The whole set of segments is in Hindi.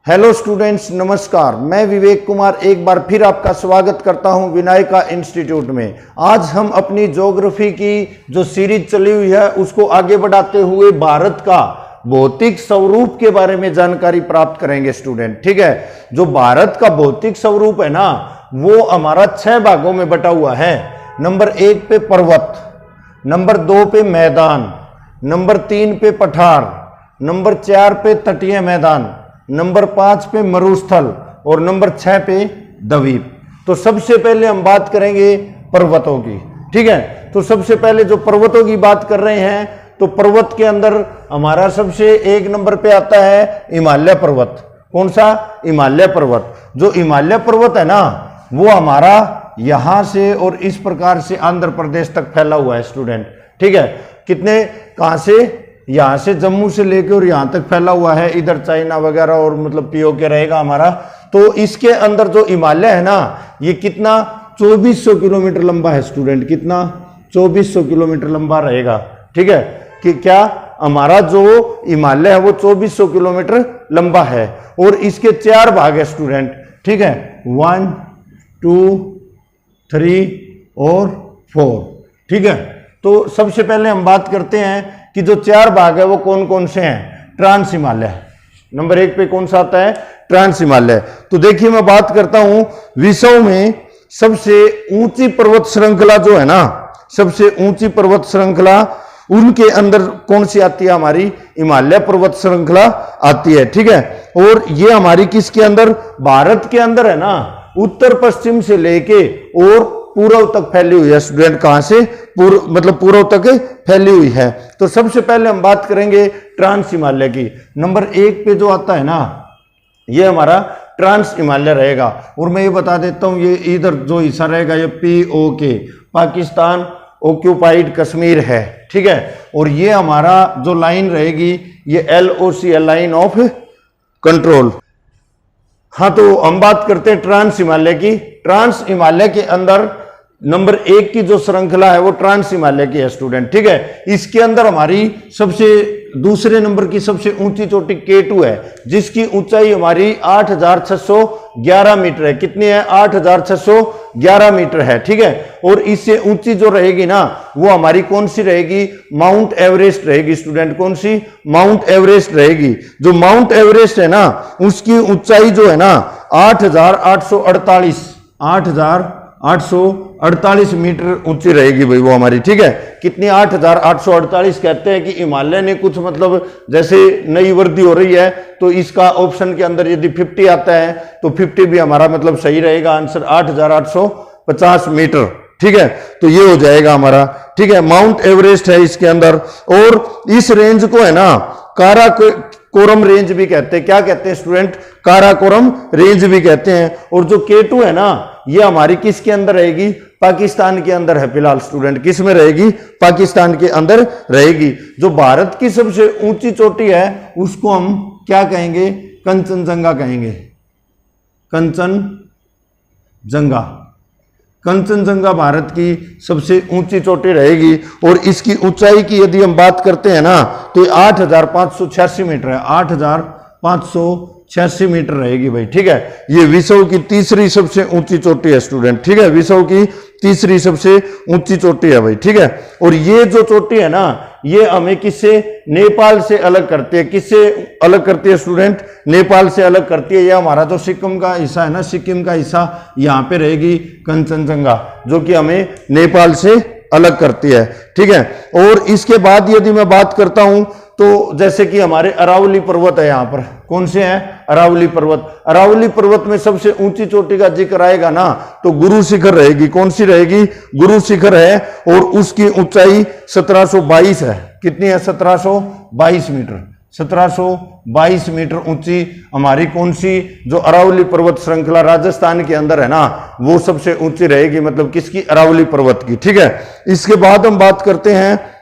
हेलो स्टूडेंट्स, नमस्कार। मैं विवेक कुमार एक बार फिर आपका स्वागत करता हूं विनायका इंस्टीट्यूट में। आज हम अपनी ज्योग्राफी की जो सीरीज चली हुई है उसको आगे बढ़ाते हुए भारत का भौतिक स्वरूप के बारे में जानकारी प्राप्त करेंगे स्टूडेंट। ठीक है, जो भारत का भौतिक स्वरूप है ना वो हमारा 6 भागों में बटा हुआ है। नंबर 1 पे पर्वत, नंबर 2 पे मैदान, नंबर 3 पे पठार, नंबर 4 पे तटीय मैदान, नंबर 5 पे मरुस्थल और नंबर 6 पे द्वीप। तो सबसे पहले हम बात करेंगे पर्वतों की। ठीक है, तो सबसे पहले जो पर्वतों की बात कर रहे हैं तो पर्वत के अंदर हमारा सबसे 1 नंबर पे आता है हिमालय पर्वत। कौन सा? हिमालय पर्वत। जो हिमालय पर्वत है ना वो हमारा यहां से और इस प्रकार से आंध्र प्रदेश तक फैला हुआ है स्टूडेंट। ठीक है, कितने, कहां से? यहां से जम्मू से लेकर और यहां तक फैला हुआ है। इधर चाइना वगैरह और मतलब पीओके रहेगा हमारा। तो इसके अंदर जो हिमालय है ना ये कितना 2400 किलोमीटर लंबा है स्टूडेंट। कितना? 2400 किलोमीटर लंबा रहेगा। ठीक है, कि क्या हमारा जो हिमालय है वो 2400 किलोमीटर लंबा है और इसके 4 भाग है स्टूडेंट। ठीक है, 1, 2, 3 और 4। ठीक है, तो सबसे पहले हम बात करते हैं कि जो 4 भाग है वो कौन कौन से हैं। ट्रांस हिमालय नंबर 1 पे कौन सा आता है? ट्रांस हिमालय। तो देखिए मैं बात करता हूं विश्व में सबसे ऊंची पर्वत श्रृंखला जो है ना, सबसे ऊंची पर्वत श्रृंखला उनके अंदर कौन सी आती है? हमारी हिमालय पर्वत श्रृंखला आती है। ठीक है, और ये हमारी किसके अंदर? भारत के अंदर है ना, उत्तर पश्चिम से लेके और पूर्व तक फैली हुई है स्टूडेंट। कहां से? मतलब पूर्व तक फैली हुई है। तो सबसे पहले हम बात करेंगे ट्रांस हिमालय की। नंबर 1 पे जो आता है ना ये हमारा ट्रांस हिमालय रहेगा। और मैं ये बता देता हूं ये इधर जो हिस्सा रहेगा ये POK पाकिस्तान ऑक्यूपाइड कश्मीर है। ठीक है, और ये हमारा जो लाइन रहेगी ये LOC लाइन ऑफ कंट्रोल। हाँ, तो हम बात करते हैं ट्रांस हिमालय की। ट्रांस हिमालय के अंदर नंबर 1 की जो श्रृंखला है वो ट्रांस हिमालय की है स्टूडेंट। ठीक है, इसके अंदर हमारी सबसे दूसरे नंबर की सबसे ऊंची चोटी K2 है जिसकी ऊंचाई हमारी 8611 मीटर है। कितनी है? 8611 मीटर है। ठीक है, और इससे ऊंची जो रहेगी ना वो हमारी कौन सी रहेगी? माउंट एवरेस्ट रहेगी स्टूडेंट। कौन सी? माउंट एवरेस्ट रहेगी। जो माउंट एवरेस्ट है ना उसकी ऊंचाई जो है ना 8848 मीटर ऊंची रहेगी भाई वो हमारी। ठीक है, कितनी? 8848। कहते हैं कि हिमालय ने कुछ मतलब जैसे नई वृद्धि हो रही है तो इसका ऑप्शन के अंदर यदि 50 आता है तो 50 भी हमारा मतलब सही रहेगा आंसर 8850 मीटर। ठीक है, तो ये हो जाएगा हमारा। ठीक है, माउंट एवरेस्ट है इसके अंदर। और इस रेंज को है ना काराकोरम रेंज भी कहते हैं। क्या कहते हैं स्टूडेंट? काराकोरम रेंज भी कहते हैं। और जो K2 है ना ये हमारी किसके अंदर रहेगी? पाकिस्तान के अंदर है फिलहाल स्टूडेंट। किस में रहेगी? पाकिस्तान के अंदर रहेगी। जो भारत की सबसे ऊंची चोटी है उसको हम क्या कहेंगे? कंचनजंगा कहेंगे। कंचनजंगा। कंचनजंगा भारत की सबसे ऊंची चोटी रहेगी। और इसकी ऊंचाई की यदि हम बात करते हैं ना तो 8586 मीटर है। 8586 मीटर रहेगी भाई। ठीक है, ये विश्व की तीसरी सबसे ऊंची चोटी है स्टूडेंट। ठीक है, विश्व की तीसरी सबसे ऊंची चोटी है भाई। ठीक है, और ये जो चोटी है ना ये हमें किससे? नेपाल से अलग करती है। किससे अलग करती है स्टूडेंट? नेपाल से अलग करती है। ये हमारा जो सिक्किम का हिस्सा है ना, सिक्किम का हिस्सा यहाँ पे रहेगी कंचनजंगा जो कि हमें नेपाल से अलग करती है। ठीक है, और इसके बाद यदि मैं बात करता हूं तो जैसे कि हमारे अरावली पर्वत है। यहाँ पर कौन से हैं? अरावली पर्वत। अरावली पर्वत में सबसे ऊंची चोटी का जिक्र आएगा ना तो गुरु शिखर रहेगी। कौन सी रहेगी? गुरु शिखर है और उसकी ऊंचाई 1722 है। कितनी है? 1722 मीटर। 1722 मीटर ऊंची हमारी कौन सी जो अरावली पर्वत श्रृंखला राजस्थान के अंदर है ना वो सबसे ऊंची रहेगी। मतलब किसकी? अरावली पर्वत की। ठीक है, इसके बाद हम बात करते हैं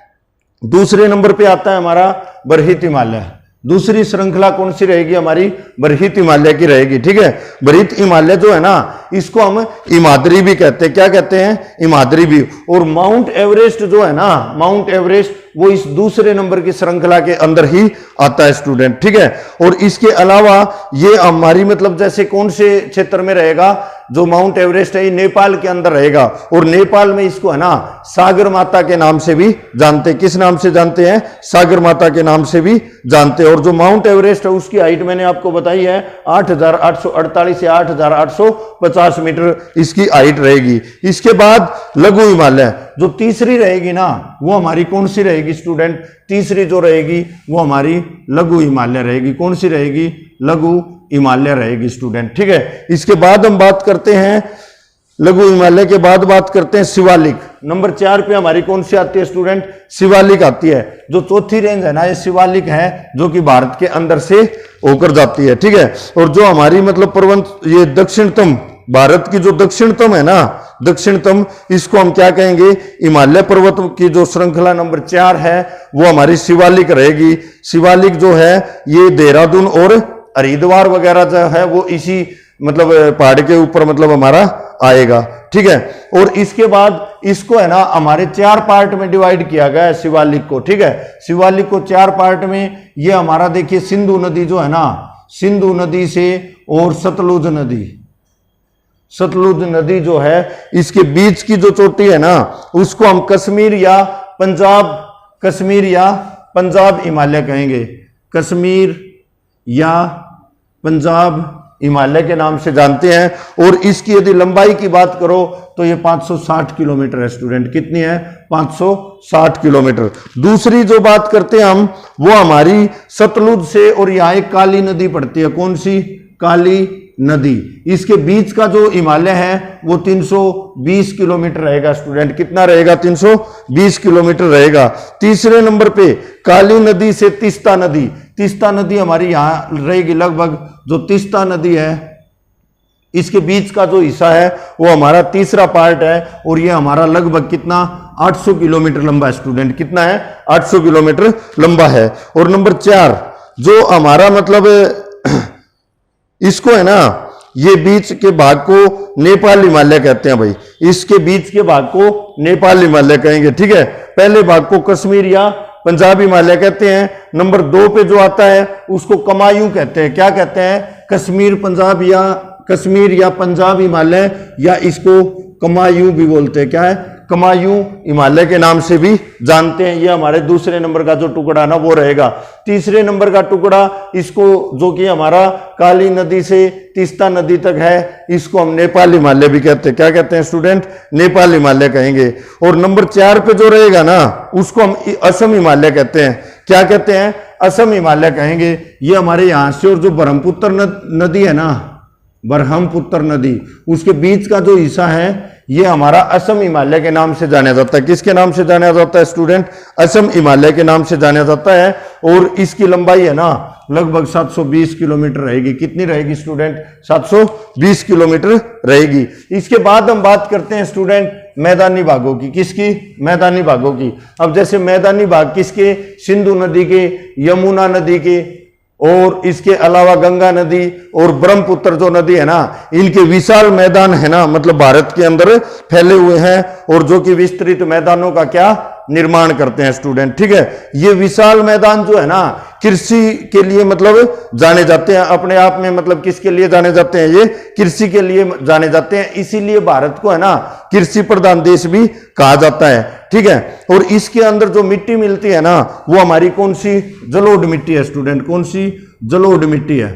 दूसरे नंबर पे आता है हमारा बरहित हिमालय। दूसरी श्रृंखला कौन सी रहेगी हमारी? बरहित हिमालय की रहेगी। ठीक है, बरहित हिमालय जो है ना इसको हम हिमाद्री भी कहते हैं। क्या कहते हैं? हिमाद्री भी। और माउंट एवरेस्ट जो है ना, माउंट एवरेस्ट वो इस दूसरे नंबर की श्रृंखला के अंदर ही आता है स्टूडेंट, ठीक है। और इसके अलावा ये हमारी मतलब जैसे कौन से क्षेत्र में रहेगा, जो माउंट एवरेस्ट है ये नेपाल के अंदर रहेगा, और नेपाल में इसको है ना सागर माता के नाम से भी जानते हैं। किस नाम से जानते हैं? सागर माता के नाम से भी जानते हैं। और जो माउंट एवरेस्ट है उसकी हाइट मैंने आपको बताई है 8,848 से 8,850 मीटर इसकी हाइट रहेगी। इसके बाद लघु हिमालय जो तीसरी रहेगी ना, वो हमारी कौन सी रहेगी स्टूडेंट? तीसरी जो रहेगी वो हमारी लघु हिमालय रहेगी। कौन सी रहेगी? लघु हिमालय रहेगी स्टूडेंट, ठीक है। इसके बाद हम बात करते हैं लघु हिमालय के बाद बात करते हैं शिवालिक। नंबर 4 पे हमारी कौन सी आती है स्टूडेंट? शिवालिक आती है। जो चौथी रेंज है ना ये शिवालिक है, जो कि भारत के अंदर से होकर जाती है, ठीक है। और जो हमारी मतलब पर्वत ये दक्षिणतम, भारत की जो दक्षिणतम है ना, दक्षिणतम, इसको हम क्या कहेंगे? हिमालय पर्वत की जो श्रृंखला नंबर 4 है वो हमारी शिवालिक रहेगी। शिवालिक जो है ये देहरादून और हरिद्वार वगैरह जो है वो इसी मतलब पहाड़ के ऊपर मतलब हमारा आएगा, ठीक है। और इसके बाद इसको है ना हमारे 4 पार्ट में डिवाइड किया गया है शिवालिक को, ठीक है। शिवालिक को 4 पार्ट में, ये हमारा देखिए सिंधु नदी जो है ना, सिंधु नदी से और सतलुज नदी, सतलुज नदी जो है इसके बीच की जो चोटी है ना उसको हम कश्मीर या पंजाब हिमालय कहेंगे। कश्मीर या पंजाब हिमालय के नाम से जानते हैं। और इसकी यदि लंबाई की बात करो तो ये 560 किलोमीटर है स्टूडेंट। कितनी है? 560 किलोमीटर। दूसरी जो बात करते हैं हम वो हमारी सतलुज से, और यहाँ एक काली नदी पड़ती है। कौन सी? काली नदी। इसके बीच का जो हिमालय है वो 320 किलोमीटर रहेगा स्टूडेंट। कितना रहेगा? 320 किलोमीटर रहेगा। तीसरे नंबर पे काली नदी से तीस्ता नदी, तीस्ता नदी हमारी यहां रहेगी लगभग। जो तीस्ता नदी है इसके बीच का जो हिस्सा है वो हमारा तीसरा पार्ट है, और ये हमारा लगभग कितना? 800 किलोमीटर लंबा है स्टूडेंट। कितना है? 800 किलोमीटर लंबा है। और नंबर 4 जो हमारा मतलब इसको है ना, ये बीच के भाग को नेपाल हिमालय कहते हैं भाई। इसके बीच के भाग को नेपाल हिमालय कहेंगे, ठीक है। पहले भाग को कश्मीर या पंजाब हिमालय कहते हैं। नंबर 2 पे जो आता है उसको कमायूं कहते हैं। क्या कहते हैं? कश्मीर या पंजाब हिमालय, या इसको कमायूं भी बोलते हैं। क्या है? कमायूं हिमालय के नाम से भी जानते हैं। ये हमारे दूसरे नंबर का जो टुकड़ा ना वो रहेगा। तीसरे नंबर का टुकड़ा इसको, जो कि हमारा काली नदी से तीस्ता नदी तक है, इसको हम नेपाल हिमालय भी कहते हैं। क्या कहते हैं स्टूडेंट? नेपाल हिमालय कहेंगे। और नंबर 4 पे जो रहेगा ना उसको हम असम हिमालय कहते हैं। क्या कहते हैं? असम हिमालय कहेंगे। ये हमारे यहां से, और जो ब्रह्मपुत्र नदी है ना, ब्रह्मपुत्र नदी, उसके बीच का जो हिस्सा है ये हमारा असम हिमालय के नाम से जाना जाता है। किसके नाम से जाना जाता है स्टूडेंट? असम हिमालय के नाम से जाना जाता है। और इसकी लंबाई है ना लगभग 720 किलोमीटर रहेगी। कितनी रहेगी स्टूडेंट? 720 किलोमीटर रहेगी। इसके बाद हम बात करते हैं स्टूडेंट मैदानी भागों की। किसकी? मैदानी भागों की। अब जैसे मैदानी भाग किसके? सिंधु नदी के, यमुना नदी के, और इसके अलावा गंगा नदी और ब्रह्मपुत्र जो नदी है ना, इनके विशाल मैदान है ना, मतलब भारत के अंदर फैले हुए हैं, और जो कि विस्तृत मैदानों का क्या निर्माण करते हैं स्टूडेंट, ठीक है। ये विशाल मैदान जो है ना कृषि के लिए मतलब जाने जाते हैं अपने आप में। मतलब किसके लिए जाने जाते हैं? ये कृषि के लिए जाने जाते हैं। इसीलिए भारत को है ना कृषि प्रधान देश भी कहा जाता है, ठीक है। और इसके अंदर जो मिट्टी मिलती है ना वो हमारी कौन सी? जलोढ़ मिट्टी है स्टूडेंट। कौन सी? जलोढ़ मिट्टी है।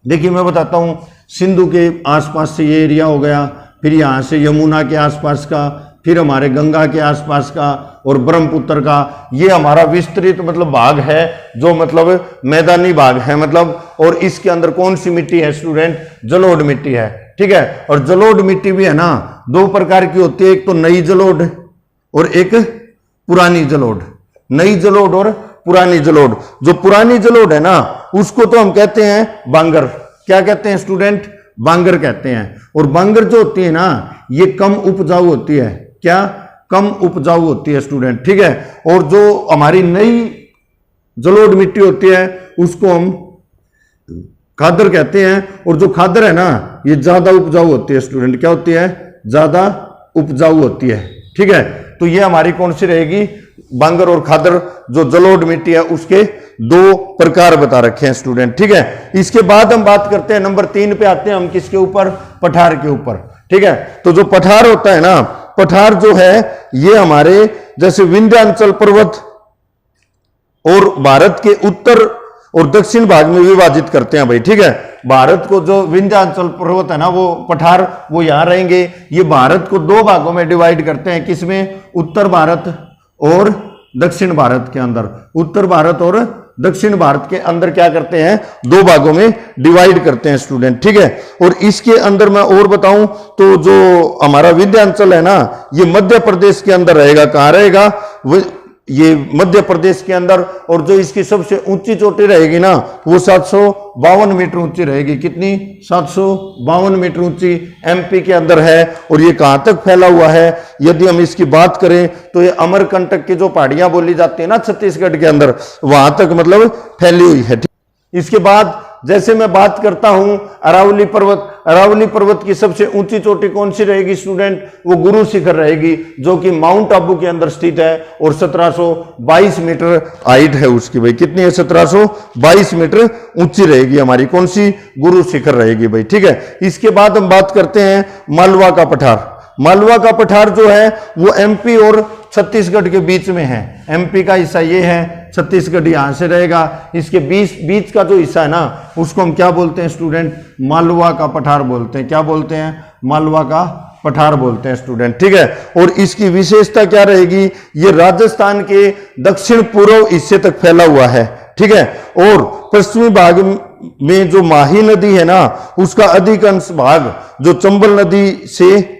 देखिए मैं बताता हूं, सिंधु के आसपास से ये एरिया हो गया, फिर यहां से यमुना के आसपास का, फिर हमारे गंगा के आसपास का, और ब्रह्मपुत्र का, ये हमारा विस्तृत मतलब भाग है, जो मतलब मैदानी भाग है मतलब। और इसके अंदर कौन सी मिट्टी है स्टूडेंट? जलोढ़ मिट्टी है, ठीक है। और जलोढ़ मिट्टी भी है ना 2 प्रकार की होती है, एक तो नई जलोढ़ और एक पुरानी जलोढ़। नई जलोढ़ और पुरानी जलोढ़। जो पुरानी जलोढ़ है ना उसको तो हम कहते हैं बांगर। क्या कहते हैं स्टूडेंट? बांगर कहते हैं। और बांगर जो होती है ना ये कम उपजाऊ होती है। क्या? कम उपजाऊ होती है स्टूडेंट, ठीक है। और जो हमारी नई जलोढ़ मिट्टी होती है उसको हम खादर कहते हैं। और जो खादर है ना ये ज्यादा उपजाऊ होती है स्टूडेंट। क्या होती है? ज्यादा उपजाऊ होती है, ठीक है। तो ये हमारी कौन सी रहेगी? बांगर और खादर जो जलोढ़ मिट्टी है उसके दो प्रकार बता रखे हैं स्टूडेंट, ठीक है। इसके बाद हम बात करते हैं नंबर 3 पे आते हैं हम, किसके ऊपर, पठार के ऊपर, ठीक है। तो जो पठार होता है ना, पठार जो है ये हमारे जैसे विंध्याचल पर्वत और भारत के उत्तर और दक्षिण भाग में विभाजित करते हैं भाई, ठीक है। भारत को जो विंध्याचल पर्वत है ना वो पठार वो यहां रहेंगे। ये भारत को दो भागों में डिवाइड करते हैं, किसमें, उत्तर भारत और दक्षिण भारत के अंदर। उत्तर भारत और दक्षिण भारत के अंदर क्या करते हैं, दो भागों में डिवाइड करते हैं स्टूडेंट, ठीक है। और इसके अंदर मैं और बताऊं तो जो हमारा विंध्याचल है ना ये मध्य प्रदेश के अंदर रहेगा। कहां रहेगा, ये मध्य प्रदेश के अंदर। और जो इसकी सबसे ऊंची चोटी रहेगी ना वो 752 मीटर ऊंची रहेगी। कितनी, 752 मीटर ऊंची एमपी के अंदर है। और ये कहां तक फैला हुआ है, यदि हम इसकी बात करें तो ये अमरकंटक की जो पहाड़ियां बोली जाती है ना छत्तीसगढ़ के अंदर, वहां तक मतलब फैली हुई है। इसके बाद जैसे मैं बात करता हूं अरावली पर्वत, अरावली पर्वत की सबसे ऊंची चोटी कौन सी रहेगी स्टूडेंट, वो गुरु शिखर रहेगी, जो कि माउंट आबू के अंदर स्थित है और 1722 मीटर हाइट है उसकी भाई। कितनी है, 1722 मीटर ऊंची रहेगी हमारी कौन सी, गुरु शिखर रहेगी भाई, ठीक है। इसके बाद हम बात करते हैं मालवा का पठार। मालवा का पठार जो है वो एमपी और छत्तीसगढ़ के बीच में है। एमपी का हिस्सा ये है, छत्तीसगढ़ यहां से रहेगा। इसके बीच का जो हिस्सा है ना उसको हम क्या बोलते हैं स्टूडेंट, मालवा का पठार बोलते हैं। क्या बोलते हैं, मालवा का पठार बोलते हैं स्टूडेंट, ठीक है। और इसकी विशेषता क्या रहेगी, ये राजस्थान के दक्षिण पूर्व हिस्से तक फैला हुआ है, ठीक है। और पश्चिमी भाग में जो माही नदी है ना उसका अधिकांश भाग जो चंबल नदी से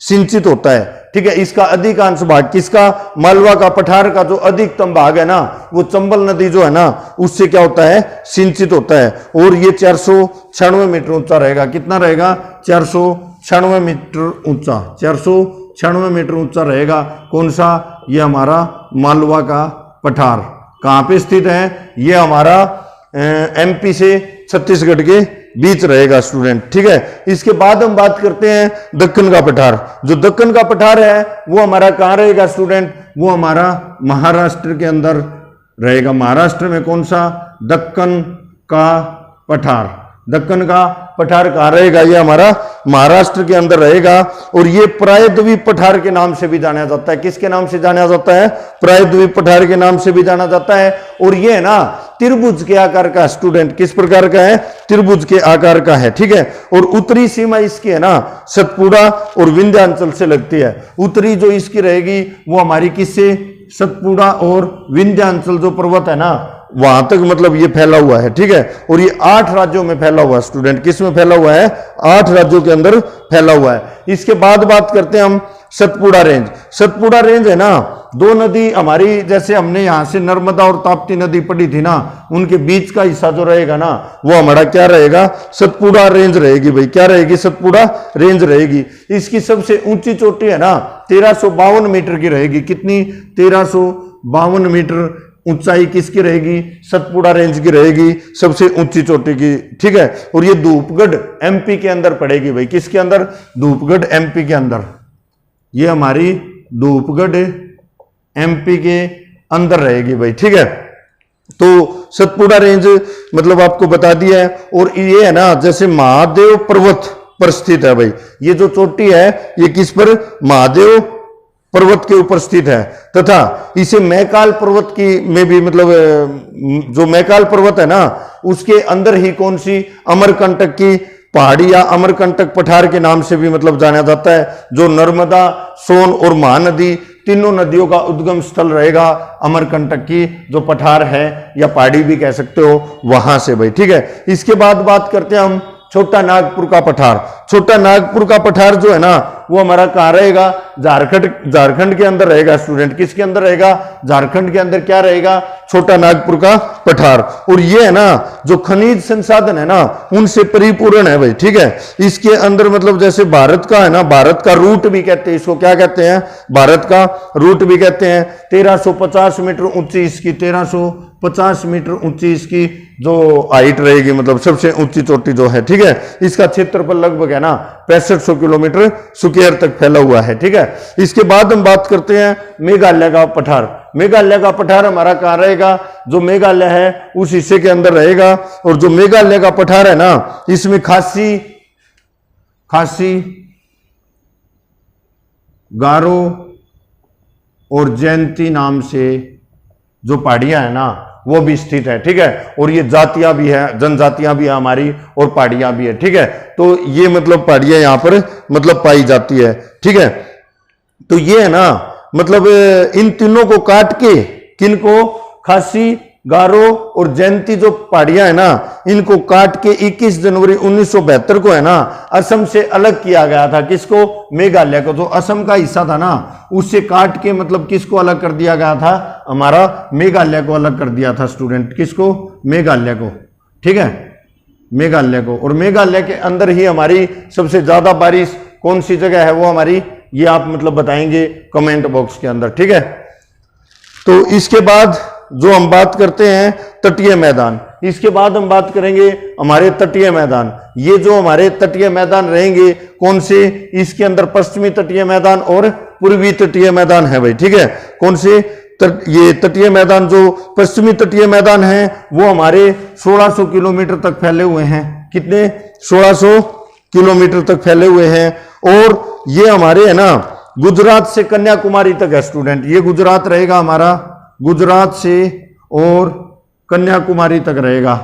सिंचित होता है, ठीक है। इसका अधिकांश भाग किसका, मालवा का पठार का जो अधिकतम भाग है ना वो चंबल नदी जो है ना उससे क्या होता है, सिंचित होता है। और ये 496 मीटर ऊंचा रहेगा। कितना रहेगा, 496 मीटर ऊंचा, 496 मीटर ऊंचा रहेगा। कौन सा, ये हमारा मालवा का पठार। कहां पे स्थित है, ये हमारा एमपी से छत्तीसगढ़ के बीच रहेगा स्टूडेंट, ठीक है। इसके बाद हम बात करते हैं दक्कन का पठार। जो दक्कन का पठार है वो हमारा कहां रहेगा स्टूडेंट, वो हमारा महाराष्ट्र के अंदर रहेगा। महाराष्ट्र में कौन सा, दक्कन का पठार। दक्कन का पठार कहां रहेगा, ये हमारा महाराष्ट्र के अंदर रहेगा। और ये प्रायद्वीप पठार के नाम से भी जाना जाता है। किसके नाम से जाना जाता है, प्रायद्वीप पठार के नाम से भी जाना जाता है। और ये है ना त्रिभुज के आकार का स्टूडेंट, किस प्रकार का है, त्रिभुज के आकार का है, ठीक है। और उत्तरी सीमा इसकी है ना सतपुड़ा और विंध्याचल से लगती है। उत्तरी जो इसकी रहेगी वो हमारी किससे, सतपुड़ा और विंध्याचल जो पर्वत है ना वहां तक मतलब ये फैला हुआ है, ठीक है। और ये 8 राज्यों में फैला हुआ है स्टूडेंट। किस में फैला हुआ है, 8 राज्यों के अंदर फैला हुआ है। इसके बाद बात करते हैं हम सतपुड़ा रेंज। सतपुड़ा रेंज है ना, दो नदी हमारी, जैसे हमने यहां से नर्मदा और ताप्ती नदी पढ़ी थी ना, उनके बीच का हिस्सा जो रहेगा ना वो हमारा क्या रहेगा, सतपुड़ा रेंज रहेगी भाई। क्या रहेगी, सतपुड़ा रेंज रहेगी। इसकी सबसे ऊंची चोटी है ना 1352 मीटर की रहेगी। कितनी, 1352 मीटर ऊंचाई किसकी रहेगी, सतपुड़ा रेंज की रहेगी, सबसे ऊंची चोटी की, ठीक है। और ये धूपगढ़ एमपी के अंदर पड़ेगी भाई। किसके अंदर, धूपगढ़ एमपी के अंदर। ये हमारी धूपगढ़ एमपी के अंदर रहेगी भाई, ठीक है। तो सतपुड़ा रेंज मतलब आपको बता दिया है। और ये है ना जैसे महादेव पर्वत पर स्थित है भाई। ये जो चोटी है ये किस पर, महादेव पर्वत के ऊपर स्थित है। तथा इसे मैकाल पर्वत की में भी मतलब जो मैकाल पर्वत है ना उसके अंदर ही कौन सी, अमरकंटक की पहाड़ी या अमरकंटक पठार के नाम से भी मतलब जाना जाता है। जो नर्मदा, सोन और महानदी तीनों नदियों का उद्गम स्थल रहेगा अमरकंटक की जो पठार है या पहाड़ी भी कह सकते हो वहां से भाई, ठीक है। इसके बाद बात करते हैं हम छोटा नागपुर का पठार। छोटा नागपुर का पठार जो है ना वो हमारा कहां रहेगा, झारखंड के अंदर रहेगा स्टूडेंट। किसके अंदर रहेगा, झारखंड के अंदर क्या रहेगा, छोटा नागपुर का पठार। और ये है ना जो खनिज संसाधन है ना उनसे परिपूर्ण है भाई, ठीक है। इसके अंदर मतलब जैसे भारत का है ना, भारत का रूट भी कहते हैं इसको। क्या कहते हैं, भारत का रूट भी कहते हैं। 1350 मीटर ऊंची इसकी, 1350 50 मीटर ऊंची इसकी जो हाइट रहेगी, मतलब सबसे ऊंची चोटी जो है, ठीक है। इसका क्षेत्रफल लगभग है ना 6500 किलोमीटर स्क्वायर तक फैला हुआ है, ठीक है। इसके बाद हम बात करते हैं मेघालय का पठार। मेघालय का पठार हमारा कहाँ रहेगा, जो मेघालय है उस हिस्से के अंदर रहेगा। और जो मेघालय का पठार है ना, इसमें खासी, गारो और जयंती नाम से जो पहाड़ियां है ना वो भी स्थित है, ठीक है। और ये जातियां भी है, जनजातियां भी है हमारी, और पहाड़ियां भी है, ठीक है। तो ये मतलब पहाड़ियां यहां पर मतलब पाई जाती है, ठीक है। तो ये है ना मतलब इन तीनों को काट के, किनको, खासी, गारो और जयंती जो पहाड़ियां है ना, इनको काट के 21 जनवरी 1972 को है ना असम से अलग किया गया था। किसको, मेघालय को। जो असम का हिस्सा था ना उससे काट के मतलब किसको अलग कर दिया गया था, हमारा मेघालय को अलग कर दिया था स्टूडेंट। किसको, मेघालय को, ठीक है, मेघालय को। और मेघालय के अंदर ही हमारी सबसे ज्यादा बारिश कौन सी जगह है वो हमारी, ये आप मतलब बताएंगे कमेंट बॉक्स के अंदर, ठीक है। तो इसके बाद जो हम बात करते हैं तटीय मैदान, इसके बाद हम बात करेंगे हमारे तटीय मैदान। ये जो हमारे तटीय मैदान रहेंगे कौन से, इसके अंदर पश्चिमी तटीय मैदान और पूर्वी तटीय मैदान है भाई, ठीक है। कौन से, ये तटीय मैदान, जो पश्चिमी तटीय मैदान है वो हमारे 1600 किलोमीटर तक फैले हुए हैं। कितने, 1600 किलोमीटर तक फैले हुए हैं। और ये हमारे है ना गुजरात से कन्याकुमारी तक है स्टूडेंट। ये गुजरात रहेगा हमारा, गुजरात से और कन्याकुमारी तक रहेगा।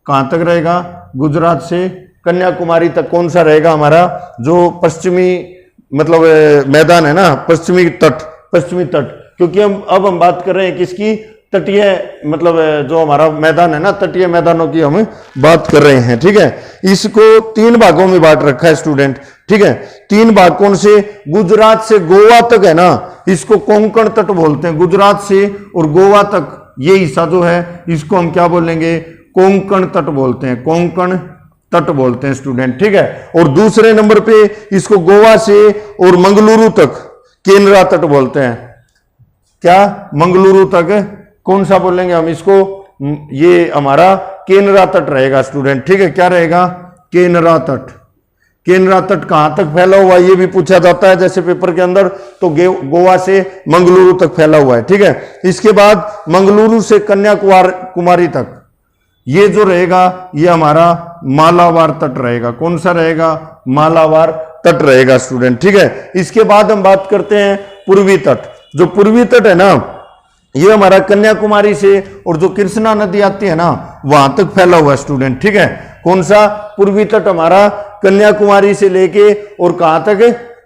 कहां तक रहेगा, गुजरात से कन्याकुमारी तक कौन सा रहेगा हमारा, जो पश्चिमी मतलब मैदान है ना, पश्चिमी तट, पश्चिमी तट। क्योंकि अब हम बात कर रहे हैं किसकी, तटीय मतलब जो हमारा मैदान है ना, तटीय मैदानों की हम बात कर रहे हैं, ठीक है। इसको 3 भागों में बांट रखा है स्टूडेंट, ठीक है। 3 भाग कौन से, गुजरात से गोवा तक है ना, इसको कोंकण तट बोलते हैं। गुजरात से और गोवा तक ये हिस्सा जो है इसको हम क्या बोलेंगे, कोंकण तट बोलते हैं, कोंकण तट बोलते हैं स्टूडेंट, ठीक है। और दूसरे नंबर पे इसको गोवा से और मंगलुरु तक केनरा तट बोलते हैं। क्या, मंगलुरु तक कौन सा बोलेंगे हम इसको, ये हमारा केनरा तट रहेगा स्टूडेंट, ठीक है। क्या रहेगा, केनरा तट। केनरा तट कहां तक फैला हुआ है ये भी पूछा जाता है जैसे पेपर के अंदर, तो गोवा से मंगलुरु तक फैला हुआ है, ठीक है। इसके बाद मंगलुरु से कन्याकुमारी तक ये जो रहेगा ये हमारा मालाबार तट रहेगा। कौन सा रहेगा, मालाबार तट रहेगा स्टूडेंट, ठीक है। इसके बाद हम बात करते हैं पूर्वी तट। जो पूर्वी तट है ना ये हमारा कन्याकुमारी से और जो कृष्णा नदी आती है ना वहां तक फैला हुआ है स्टूडेंट, ठीक है। कौन सा, पूर्वी तट हमारा कन्याकुमारी से लेके और कहां तक,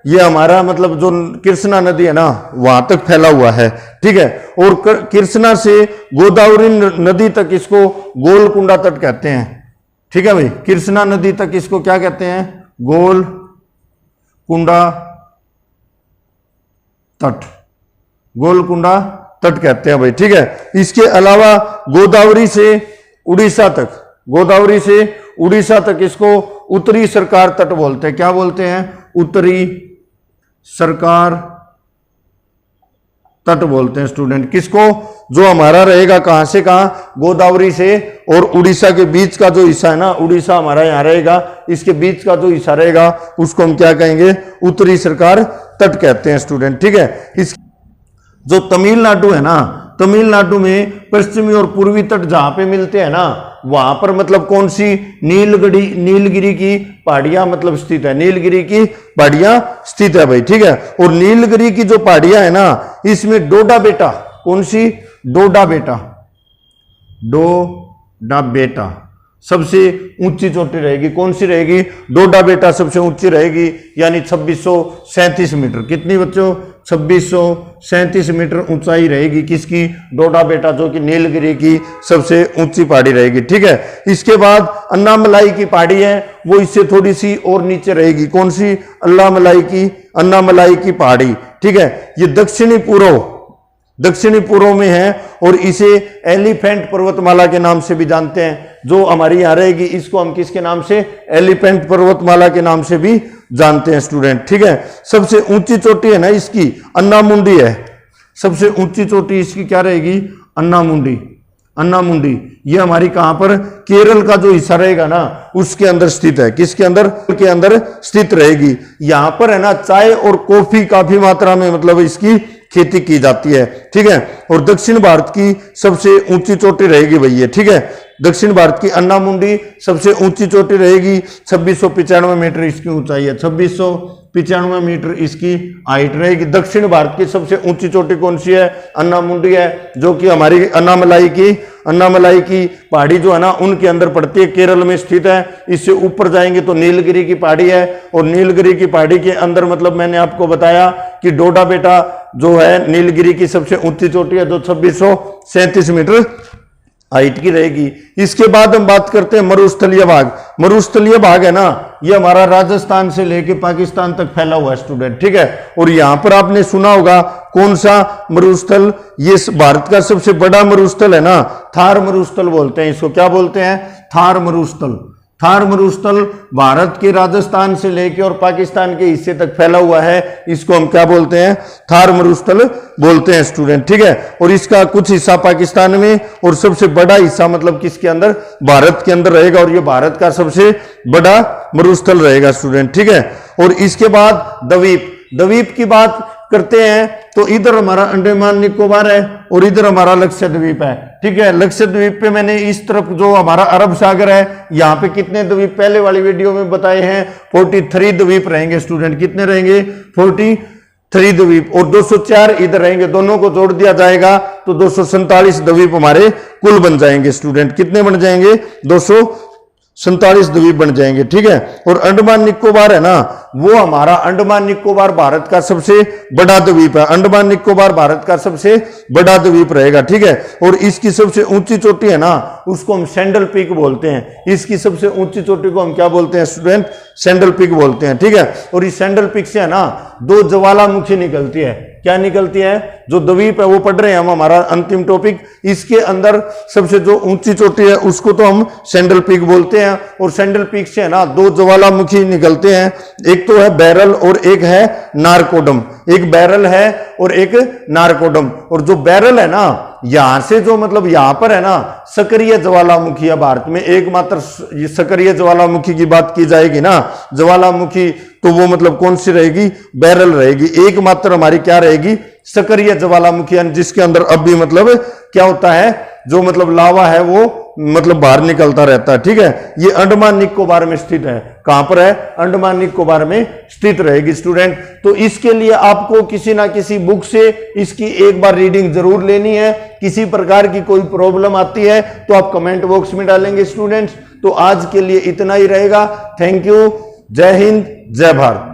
ये हमारा मतलब जो कृष्णा नदी है ना वहां तक फैला हुआ है, ठीक है। और कृष्णा से गोदावरी नदी तक इसको गोलकुंडा तट कहते हैं, ठीक है भाई। कृष्णा नदी तक इसको क्या कहते हैं, गोलकुंडा तट, गोलकुंडा तट कहते हैं भाई, ठीक है। इसके अलावा गोदावरी से उड़ीसा तक, गोदावरी से उड़ीसा तक इसको उत्तरी सरकार तट बोलते हैं। क्या बोलते हैं, उत्तरी सरकार तट बोलते हैं स्टूडेंट। किसको, जो हमारा रहेगा कहां से कहां, गोदावरी से और उड़ीसा के बीच का जो हिस्सा है ना, उड़ीसा हमारा यहां रहेगा, इसके बीच का जो हिस्सा रहेगा उसको हम क्या कहेंगे, उत्तरी सरकार तट कहते हैं स्टूडेंट, ठीक है। इस जो तमिलनाडु है ना, तमिलनाडु में पश्चिमी और पूर्वी तट जहां पे मिलते हैं ना वहां पर मतलब कौन सी, नीलगिरी की पहाड़ियां मतलब स्थित है, नीलगिरी की पहाड़ियां स्थित है भाई, ठीक है। और नीलगिरी की जो पहाड़ियां है ना इसमें डोडा बेटा, कौन सी, डोडा बेटा, डोडा बेटा सबसे ऊंची चोटी रहेगी। कौन सी रहेगी, डोडा बेटा सबसे ऊंची रहेगी, यानी 2637 मीटर। कितनी बच्चों, 2637 मीटर ऊंचाई रहेगी किसकी, डोडा बेटा, जो कि नीलगिरी की सबसे ऊंची पहाड़ी रहेगी, ठीक है। इसके बाद अन्नामलाई की पहाड़ी है वो इससे थोड़ी सी और नीचे रहेगी। कौन सी, अन्नामलाई की पहाड़ी, ठीक है। ये दक्षिणी पूर्व में है और इसे एलिफेंट पर्वतमाला के नाम से भी जानते हैं। जो हमारी यहां रहेगी इसको हम किसके नाम से, एलिफेंट पर्वतमाला के नाम से भी जानते हैं स्टूडेंट, ठीक है। सबसे ऊंची चोटी है ना इसकी अन्नामुंडी है, सबसे ऊंची चोटी इसकी क्या रहेगी, अन्नामुंडी, अन्नामुंडी, ये हमारी कहां पर, केरल का जो हिस्सा रहेगा ना उसके अंदर स्थित है। किसके अंदर, के अंदर स्थित रहेगी। यहां पर है ना चाय और कॉफी काफी मात्रा में मतलब इसकी खेती की जाती है, ठीक है। और दक्षिण भारत की सबसे ऊंची चोटी रहेगी भैया, ठीक है। दक्षिण भारत की अन्नामुंडी सबसे ऊंची चोटी रहेगी, 2695 मीटर इसकी ऊंचाई है, 2695 मीटर इसकी हाइट रहेगी। दक्षिण भारत की सबसे ऊंची चोटी कौन सी है, अन्नामुंडी है, जो कि हमारी अन्नामलाई की पहाड़ी जो है ना उनके अंदर पड़ती है, केरल में स्थित है। इससे ऊपर जाएंगे तो नीलगिरी की पहाड़ी है, और नीलगिरी की पहाड़ी के अंदर मतलब मैंने आपको बताया कि डोडा बेटा जो है नीलगिरी की सबसे ऊंची चोटी है, जो 2637 मीटर हाइट की रहेगी। इसके बाद हम बात करते हैं मरुस्थलीय भाग। मरुस्थलीय भाग है ना, ये हमारा राजस्थान से लेके पाकिस्तान तक फैला हुआ है स्टूडेंट, ठीक है। और यहां पर आपने सुना होगा कौन सा मरुस्थल, ये भारत का सबसे बड़ा मरुस्थल है ना, थार मरुस्थल बोलते हैं इसको। क्या बोलते हैं, थार मरुस्थल। थार मरुस्थल भारत के राजस्थान से लेके और पाकिस्तान के हिस्से तक फैला हुआ है, इसको हम क्या बोलते हैं, थार मरुस्थल बोलते हैं स्टूडेंट, ठीक है। और इसका कुछ हिस्सा पाकिस्तान में और सबसे बड़ा हिस्सा मतलब किसके अंदर, भारत के अंदर रहेगा, और ये भारत का सबसे बड़ा मरुस्थल रहेगा स्टूडेंट, ठीक है। और इसके बाद द्वीप, द्वीप की बात करते हैं तो इधर हमारा अंडमान निकोबार है और इधर हमारा लक्षद्वीप है, ठीक है। लक्षद्वीप पे मैंने इस तरफ जो हमारा अरब सागर है, यहाँ पे कितने द्वीप पहले वाली वीडियो में बताए हैं, 43 द्वीप रहेंगे स्टूडेंट। कितने रहेंगे, 43 द्वीप, और 204 इधर रहेंगे। दोनों को जोड़ दिया जाएगा तो 247 द्वीप हमारे कुल बन जाएंगे स्टूडेंट। कितने बन जाएंगे, 247 द्वीप बन जाएंगे, ठीक है। और अंडमान निकोबार है ना, वो हमारा अंडमान निकोबार भारत का सबसे बड़ा द्वीप है। अंडमान निकोबार भारत का सबसे बड़ा द्वीप रहेगा, ठीक है। और इसकी सबसे ऊंची चोटी है ना, उसको हम सैंडल पीक बोलते हैं। इसकी सबसे ऊंची चोटी को हम क्या बोलते हैं स्टूडेंट, सैंडल पीक बोलते हैं, ठीक है। और इस सैंडल पीक से है ना 2 ज्वालामुखी निकलती है। क्या निकलती है, जो द्वीप है वो पढ़ रहे हैं हम, हमारा अंतिम टॉपिक। इसके अंदर सबसे जो ऊंची चोटी है उसको तो हम सैंडल पीक बोलते हैं। और सैंडल पीक से है ना 2 ज्वालामुखी निकलते हैं, एक तो है बैरल और एक है नारकोडम। एक बैरल है और एक नारकोडम। और जो बैरल है ना, यहां से जो मतलब यहां पर है ना सक्रिय ज्वालामुखी है भारत में एकमात्र सक्रिय ज्वालामुखी की बात की जाएगी ना, ज्वालामुखी, तो वो मतलब कौन सी रहेगी, बैरल रहेगी। एकमात्र हमारी क्या रहेगी, सक्रिय ज्वालामुखी, जिसके अंदर अब भी मतलब क्या होता है, जो मतलब लावा है वो मतलब बाहर निकलता रहता है, ठीक है। ये अंडमान निकोबार में स्थित है। कहां पर है, अंडमान निकोबार में स्थित रहेगी स्टूडेंट। तो इसके लिए आपको किसी ना किसी बुक से इसकी एक बार रीडिंग जरूर लेनी है। किसी प्रकार की कोई प्रॉब्लम आती है तो आप कमेंट बॉक्स में डालेंगे स्टूडेंट्स। तो आज के लिए इतना ही रहेगा। थैंक यू, जय हिंद, जय भारत।